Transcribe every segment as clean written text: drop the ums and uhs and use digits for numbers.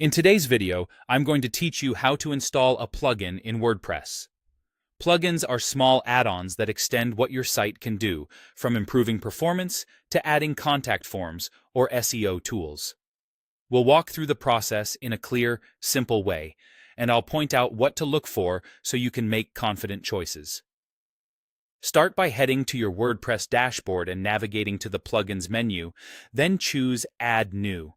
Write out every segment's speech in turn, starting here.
In today's video, I'm going to teach you how to install a plugin in WordPress. Plugins are small add-ons that extend what your site can do, from improving performance to adding contact forms or SEO tools. We'll walk through the process in a clear, simple way, and I'll point out what to look for so you can make confident choices. Start by heading to your WordPress dashboard and navigating to the Plugins menu, then choose Add New.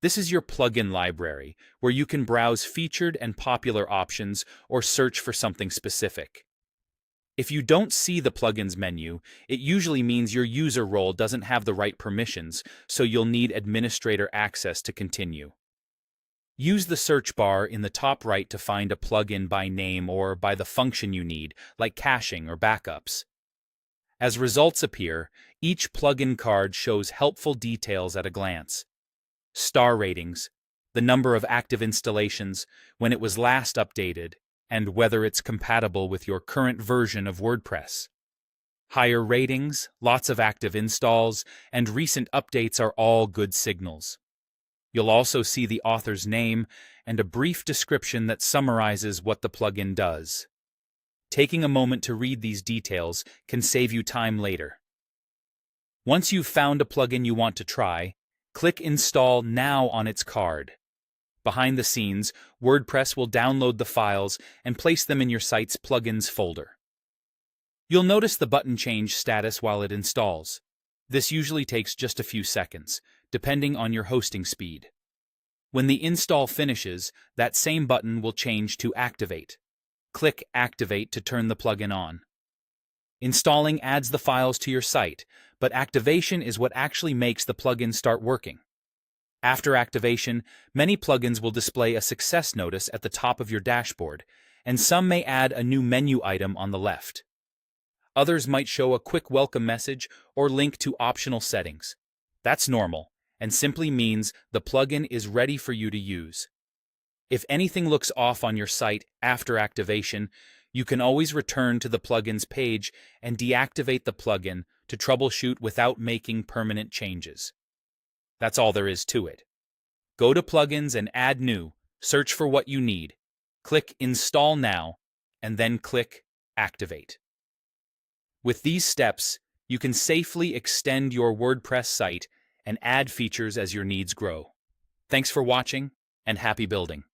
This is your plugin library, where you can browse featured and popular options or search for something specific. If you don't see the plugins menu, it usually means your user role doesn't have the right permissions, so you'll need administrator access to continue. Use the search bar in the top right to find a plugin by name or by the function you need, like caching or backups. As results appear, each plugin card shows helpful details at a glance. Star ratings, the number of active installations, when it was last updated, and whether it's compatible with your current version of WordPress. Higher ratings, lots of active installs, and recent updates are all good signals. You'll also see the author's name and a brief description that summarizes what the plugin does. Taking a moment to read these details can save you time later. Once you've found a plugin you want to try, click Install Now on its card. Behind the scenes, WordPress will download the files and place them in your site's plugins folder. You'll notice the button change status while it installs. This usually takes just a few seconds, depending on your hosting speed. When the install finishes, that same button will change to Activate. Click Activate to turn the plugin on. Installing adds the files to your site, but activation is what actually makes the plugin start working. After activation, many plugins will display a success notice at the top of your dashboard, and some may add a new menu item on the left. Others might show a quick welcome message or link to optional settings. That's normal, and simply means the plugin is ready for you to use. If anything looks off on your site after activation, you can always return to the plugins page and deactivate the plugin to troubleshoot without making permanent changes. That's all there is to it. Go to Plugins and Add New, search for what you need, click Install Now, and then click Activate. With these steps, you can safely extend your WordPress site and add features as your needs grow. Thanks for watching, and happy building.